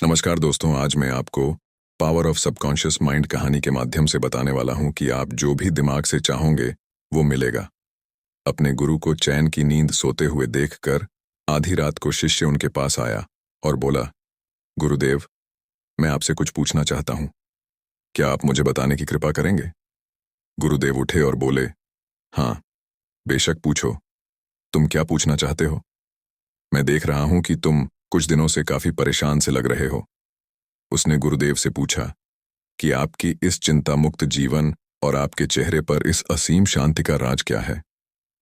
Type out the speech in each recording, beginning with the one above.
नमस्कार दोस्तों, आज मैं आपको पावर ऑफ सबकॉन्शियस माइंड कहानी के माध्यम से बताने वाला हूं कि आप जो भी दिमाग से चाहोगे वो मिलेगा। अपने गुरु को चैन की नींद सोते हुए देखकर आधी रात को शिष्य उनके पास आया और बोला, गुरुदेव, मैं आपसे कुछ पूछना चाहता हूं, क्या आप मुझे बताने की कृपा करेंगे? गुरुदेव उठे और बोले, हाँ, बेशक पूछो। तुम क्या पूछना चाहते हो? मैं देख रहा हूं कि तुम कुछ दिनों से काफी परेशान से लग रहे हो। उसने गुरुदेव से पूछा कि आपकी इस चिंता मुक्त जीवन और आपके चेहरे पर इस असीम शांति का राज क्या है।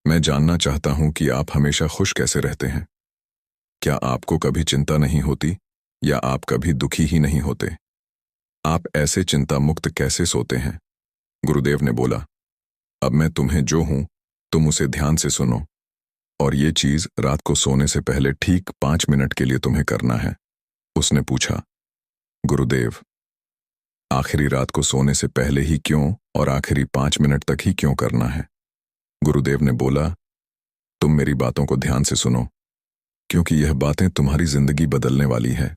मैं जानना चाहता हूं कि आप हमेशा खुश कैसे रहते हैं। क्या आपको कभी चिंता नहीं होती या आप कभी दुखी ही नहीं होते? आप ऐसे चिंता मुक्त कैसे सोते हैं? गुरुदेव ने बोला, अब मैं तुम्हें जो हूं तुम उसे ध्यान से सुनो, और ये चीज रात को सोने से पहले ठीक 5 मिनट के लिए तुम्हें करना है। उसने पूछा, गुरुदेव, आखिरी रात को सोने से पहले ही क्यों और आखिरी 5 मिनट तक ही क्यों करना है? गुरुदेव ने बोला, तुम मेरी बातों को ध्यान से सुनो, क्योंकि यह बातें तुम्हारी जिंदगी बदलने वाली है।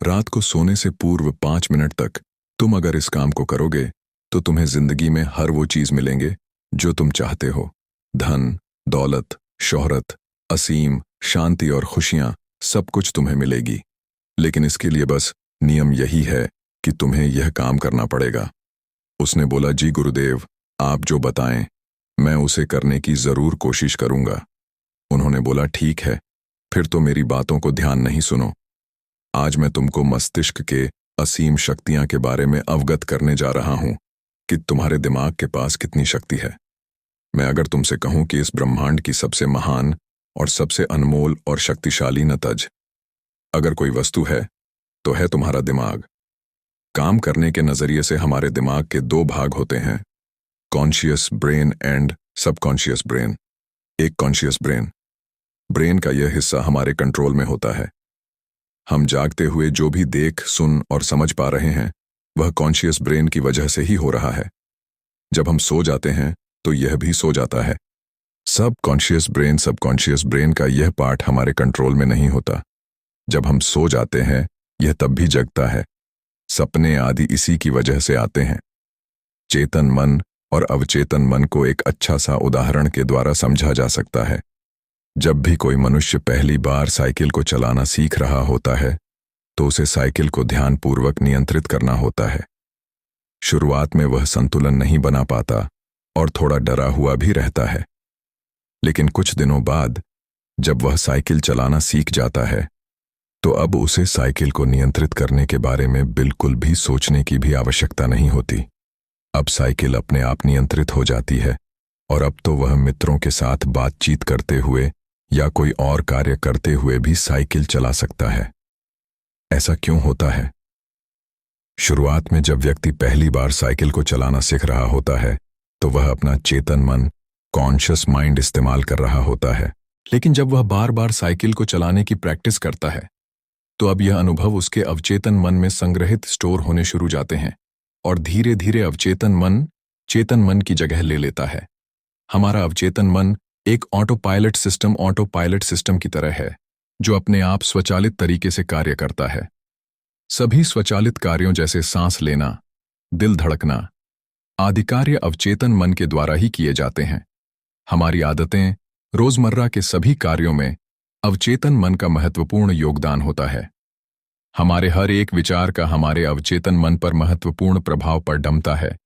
रात को सोने से पूर्व 5 मिनट तक तुम अगर इस काम को करोगे तो तुम्हें जिंदगी में हर वो चीज मिलेंगे जो तुम चाहते हो। धन, दौलत, शोहरत, असीम, शांति और खुशियां, सब कुछ तुम्हें मिलेगी। लेकिन इसके लिए बस नियम यही है कि तुम्हें यह काम करना पड़ेगा। उसने बोला, जी गुरुदेव, आप जो बताएं मैं उसे करने की जरूर कोशिश करूंगा। उन्होंने बोला, ठीक है, फिर तो मेरी बातों को ध्यान नहीं सुनो। आज मैं तुमको मस्तिष्क के असीम शक्तियां के बारे में अवगत करने जा रहा हूं कि तुम्हारे दिमाग के पास कितनी शक्ति है। मैं अगर तुमसे कहूं कि इस ब्रह्मांड की सबसे महान और सबसे अनमोल और शक्तिशाली नतज अगर कोई वस्तु है तो है तुम्हारा दिमाग। काम करने के नजरिए से हमारे दिमाग के 2 भाग होते हैं, conscious brain and subconscious brain. एक कॉन्शियस ब्रेन का यह हिस्सा हमारे कंट्रोल में होता है। हम जागते हुए जो भी देख, सुन और समझ पा रहे हैं वह कॉन्शियस ब्रेन की वजह से ही हो रहा है। जब हम सो जाते हैं तो यह भी सो जाता है। सबकॉन्शियस ब्रेन का यह पार्ट हमारे कंट्रोल में नहीं होता। जब हम सो जाते हैं यह तब भी जगता है। सपने आदि इसी की वजह से आते हैं। चेतन मन और अवचेतन मन को एक अच्छा सा उदाहरण के द्वारा समझा जा सकता है। जब भी कोई मनुष्य पहली बार साइकिल को चलाना सीख रहा होता है तो उसे साइकिल को ध्यानपूर्वक नियंत्रित करना होता है। शुरुआत में वह संतुलन नहीं बना पाता और थोड़ा डरा हुआ भी रहता है। लेकिन कुछ दिनों बाद जब वह साइकिल चलाना सीख जाता है तो अब उसे साइकिल को नियंत्रित करने के बारे में बिल्कुल भी सोचने की भी आवश्यकता नहीं होती। अब साइकिल अपने आप नियंत्रित हो जाती है और अब तो वह मित्रों के साथ बातचीत करते हुए या कोई और कार्य करते हुए भी साइकिल चला सकता है। ऐसा क्यों होता है? शुरुआत में जब व्यक्ति पहली बार साइकिल को चलाना सीख रहा होता है तो वह अपना चेतन मन, कॉन्शियस माइंड इस्तेमाल कर रहा होता है। लेकिन जब वह बार बार साइकिल को चलाने की प्रैक्टिस करता है तो अब यह अनुभव उसके अवचेतन मन में संग्रहित स्टोर होने शुरू जाते हैं और धीरे धीरे अवचेतन मन चेतन मन की जगह ले लेता है। हमारा अवचेतन मन एक ऑटो पायलट सिस्टम की तरह है जो अपने आप स्वचालित तरीके से कार्य करता है। सभी स्वचालित कार्यों जैसे सांस लेना, दिल धड़कना आदि कार्य अवचेतन मन के द्वारा ही किए जाते हैं। हमारी आदतें, रोजमर्रा के सभी कार्यों में अवचेतन मन का महत्वपूर्ण योगदान होता है। हमारे हर एक विचार का हमारे अवचेतन मन पर महत्वपूर्ण प्रभाव पर डमता है,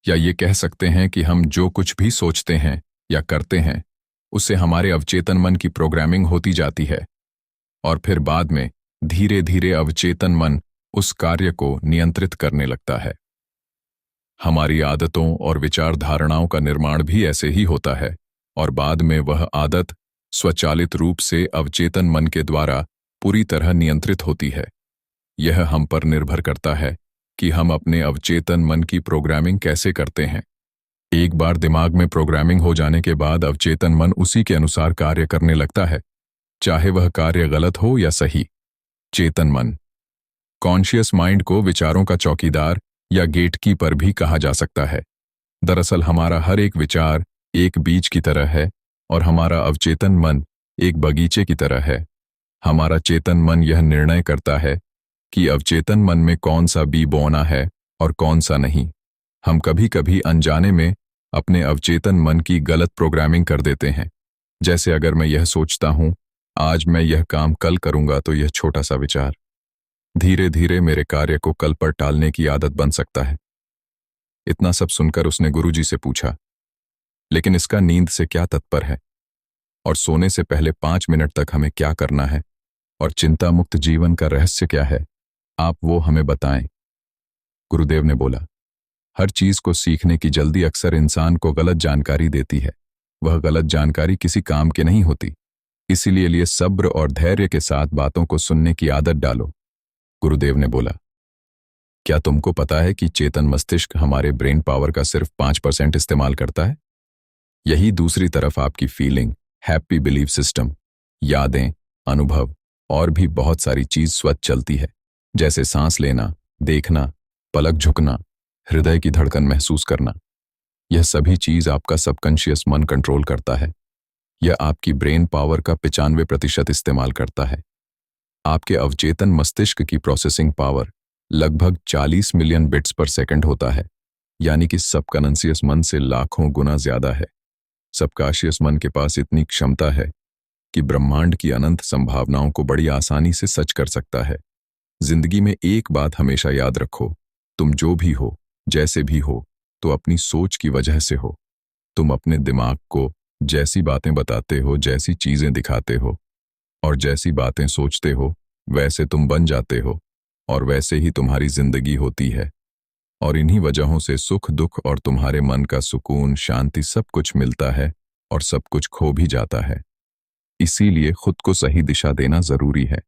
या ये कह सकते हैं कि हम जो कुछ भी सोचते हैं या करते हैं उससे हमारे अवचेतन मन की प्रोग्रामिंग होती जाती है और फिर बाद में धीरे धीरे अवचेतन मन उस कार्य को नियंत्रित करने लगता है। हमारी आदतों और विचार धारणाओं का निर्माण भी ऐसे ही होता है और बाद में वह आदत स्वचालित रूप से अवचेतन मन के द्वारा पूरी तरह नियंत्रित होती है। यह हम पर निर्भर करता है कि हम अपने अवचेतन मन की प्रोग्रामिंग कैसे करते हैं। एक बार दिमाग में प्रोग्रामिंग हो जाने के बाद अवचेतन मन उसी के अनुसार कार्य करने लगता है, चाहे वह कार्य गलत हो या सही। चेतन मन, कॉन्शियस माइंड को विचारों का चौकीदार या गेटकीपर भी कहा जा सकता है। दरअसल हमारा हर एक विचार एक बीज की तरह है और हमारा अवचेतन मन एक बगीचे की तरह है। हमारा चेतन मन यह निर्णय करता है कि अवचेतन मन में कौन सा बी बोना है और कौन सा नहीं। हम कभी कभी अनजाने में अपने अवचेतन मन की गलत प्रोग्रामिंग कर देते हैं। जैसे अगर मैं यह सोचता हूं, आज मैं यह काम कल करूंगा, तो यह छोटा सा विचार धीरे धीरे मेरे कार्य को कल पर टालने की आदत बन सकता है। इतना सब सुनकर उसने गुरुजी से पूछा, लेकिन इसका नींद से क्या तात्पर्य है? और सोने से पहले 5 मिनट तक हमें क्या करना है? और चिंता मुक्त जीवन का रहस्य क्या है? आप वो हमें बताएं। गुरुदेव ने बोला, हर चीज को सीखने की जल्दी अक्सर इंसान को गलत जानकारी देती है। वह गलत जानकारी किसी काम की नहीं होती। इसीलिए सब्र और धैर्य के साथ बातों को सुनने की आदत डालो। गुरुदेव ने बोला, क्या तुमको पता है कि चेतन मस्तिष्क हमारे ब्रेन पावर का सिर्फ 5% इस्तेमाल करता है? यही दूसरी तरफ आपकी फीलिंग, हैप्पी बिलीफ सिस्टम, यादें, अनुभव और भी बहुत सारी चीज स्वतः चलती है, जैसे सांस लेना, देखना, पलक झुकना, हृदय की धड़कन महसूस करना। यह सभी चीज आपका सबकॉन्शियस मन कंट्रोल करता है। यह आपकी ब्रेन पावर का 95% इस्तेमाल करता है। आपके अवचेतन मस्तिष्क की प्रोसेसिंग पावर लगभग 40 मिलियन बिट्स पर सेकंड होता है, यानी कि सबकॉन्शियस मन से लाखों गुना ज्यादा है। सबकॉन्शियस मन के पास इतनी क्षमता है कि ब्रह्मांड की अनंत संभावनाओं को बड़ी आसानी से सच कर सकता है। जिंदगी में एक बात हमेशा याद रखो, तुम जो भी हो, जैसे भी हो, तो अपनी सोच की वजह से हो। तुम अपने दिमाग को जैसी बातें बताते हो, जैसी चीजें दिखाते हो और जैसी बातें सोचते हो, वैसे तुम बन जाते हो और वैसे ही तुम्हारी जिंदगी होती है। और इन्हीं वजहों से सुख दुख और तुम्हारे मन का सुकून, शांति सब कुछ मिलता है और सब कुछ खो भी जाता है। इसीलिए खुद को सही दिशा देना जरूरी है।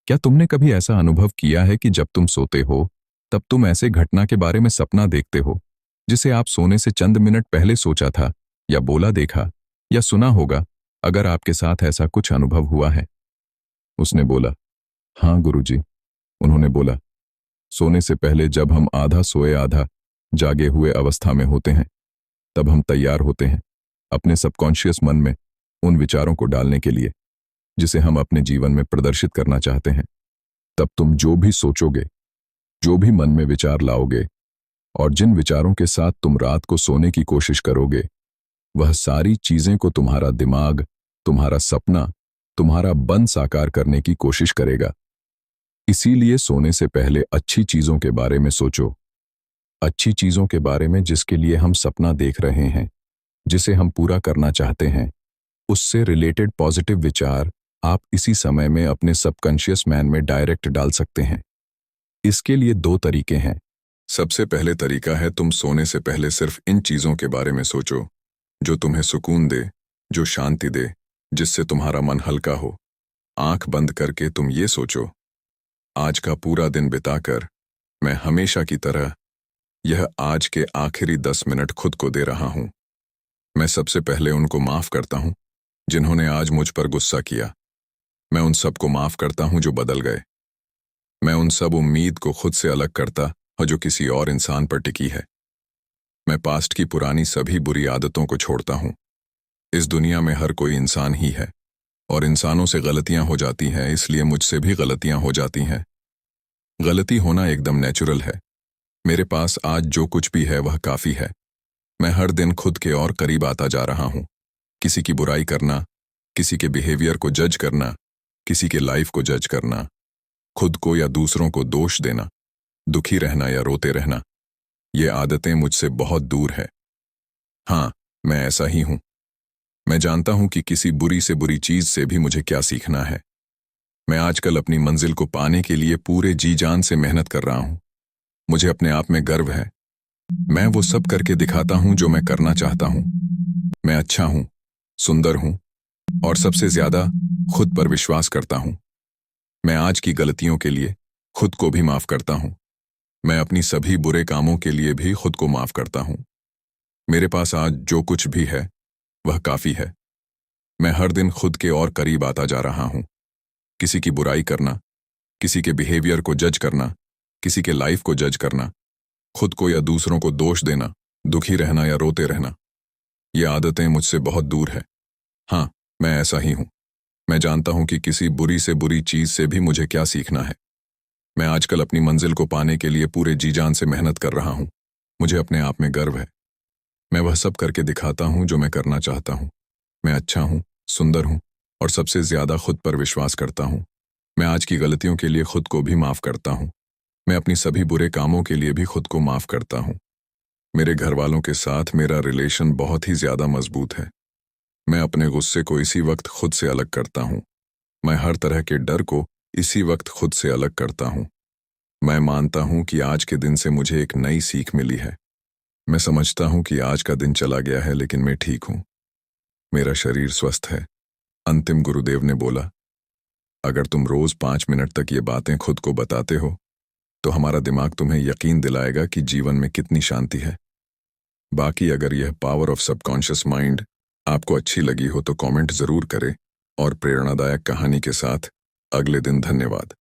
क्या तुमने कभी ऐसा अनुभव किया है कि जब तुम सोते हो तब तुम ऐसे घटना के बारे में सपना देखते हो जिसे आप सोने से चंद मिनट पहले सोचा था या बोला, देखा या सुना होगा? अगर आपके साथ ऐसा कुछ अनुभव हुआ है? उसने बोला, हाँ गुरुजी। उन्होंने बोला, सोने से पहले जब हम आधा सोए आधा जागे हुए अवस्था में होते हैं, तब हम तैयार होते हैं अपने सबकॉन्शियस मन में उन विचारों को डालने के लिए जिसे हम अपने जीवन में प्रदर्शित करना चाहते हैं। तब तुम जो भी सोचोगे, जो भी मन में विचार लाओगे और जिन विचारों के साथ तुम रात को सोने की कोशिश करोगे, वह सारी चीजें को तुम्हारा दिमाग, तुम्हारा सपना, तुम्हारा मन साकार करने की कोशिश करेगा। इसीलिए सोने से पहले अच्छी चीजों के बारे में सोचो। अच्छी चीजों के बारे में जिसके लिए हम सपना देख रहे हैं, जिसे हम पूरा करना चाहते हैं, उससे रिलेटेड पॉजिटिव विचार आप इसी समय में अपने सबकॉन्शियस मैन में डायरेक्ट डाल सकते हैं। इसके लिए 2 तरीके हैं। सबसे पहले तरीका है, तुम सोने से पहले सिर्फ इन चीजों के बारे में सोचो जो तुम्हें सुकून दे, जो शांति दे, जिससे तुम्हारा मन हल्का हो। आंख बंद करके तुम ये सोचो, आज का पूरा दिन बिताकर मैं हमेशा की तरह यह आज के आखिरी 10 मिनट खुद को दे रहा हूं। मैं सबसे पहले उनको माफ करता हूं जिन्होंने आज मुझ पर गुस्सा किया। मैं उन सबको माफ करता हूं जो बदल गए। मैं उन सब उम्मीद को खुद से अलग करता और जो किसी और इंसान पर टिकी है। मैं पास्ट की पुरानी सभी बुरी आदतों को छोड़ता हूं। इस दुनिया में हर कोई इंसान ही है और इंसानों से गलतियां हो जाती हैं, इसलिए मुझसे भी गलतियां हो जाती हैं। गलती होना एकदम नेचुरल है। मेरे पास आज जो कुछ भी है वह काफी है। मैं हर दिन खुद के और करीब आता जा रहा हूं। किसी की बुराई करना, किसी के बिहेवियर को जज करना, किसी के लाइफ को जज करना, खुद को या दूसरों को दोष देना, दुखी रहना या रोते रहना, ये आदतें मुझसे बहुत दूर है। हाँ, मैं ऐसा ही हूं। मैं जानता हूं कि किसी बुरी से बुरी चीज से भी मुझे क्या सीखना है। मैं आजकल अपनी मंजिल को पाने के लिए पूरे जी जान से मेहनत कर रहा हूं। मुझे अपने आप में गर्व है। मैं वो सब करके दिखाता हूं जो मैं करना चाहता हूं। मैं अच्छा हूं, सुंदर हूं और सबसे ज्यादा खुद पर विश्वास करता हूं। मैं आज की गलतियों के लिए खुद को भी माफ करता हूं। मैं अपनी सभी बुरे कामों के लिए भी खुद को माफ करता हूं। मेरे पास आज जो कुछ भी है वह काफी है। मैं हर दिन खुद के और करीब आता जा रहा हूं। किसी की बुराई करना, किसी के बिहेवियर को जज करना, किसी के लाइफ को जज करना, खुद को या दूसरों को दोष देना, दुखी रहना या रोते रहना, ये आदतें मुझसे बहुत दूर है। हाँ, मैं ऐसा ही हूं। मैं जानता हूं कि किसी बुरी से बुरी चीज से भी मुझे क्या सीखना है। मैं आजकल अपनी मंजिल को पाने के लिए पूरे जी जान से मेहनत कर रहा हूँ। मुझे अपने आप में गर्व है। मैं वह सब करके दिखाता हूँ जो मैं करना चाहता हूँ। मैं अच्छा हूँ, सुंदर हूँ और सबसे ज्यादा खुद पर विश्वास करता हूँ। मैं आज की गलतियों के लिए खुद को भी माफ करता हूँ। मैं अपनी सभी बुरे कामों के लिए भी खुद को माफ करता हूँ। मेरे घर वालों के साथ मेरा रिलेशन बहुत ही ज्यादा मजबूत है। मैं अपने गुस्से को इसी वक्त खुद से अलग करता हूँ। मैं हर तरह के डर को इसी वक्त खुद से अलग करता हूँ। मैं मानता हूँ कि आज के दिन से मुझे एक नई सीख मिली है। मैं समझता हूँ कि आज का दिन चला गया है लेकिन मैं ठीक हूँ। मेरा शरीर स्वस्थ है। अंतिम गुरुदेव ने बोला, अगर तुम रोज 5 मिनट तक ये बातें खुद को बताते हो तो हमारा दिमाग तुम्हें यकीन दिलाएगा कि जीवन में कितनी शांति है। बाकी अगर यह पावर ऑफ सबकॉन्शियस माइंड आपको अच्छी लगी हो तो कमेंट जरूर करें और प्रेरणादायक कहानी के साथ अगले दिन। धन्यवाद।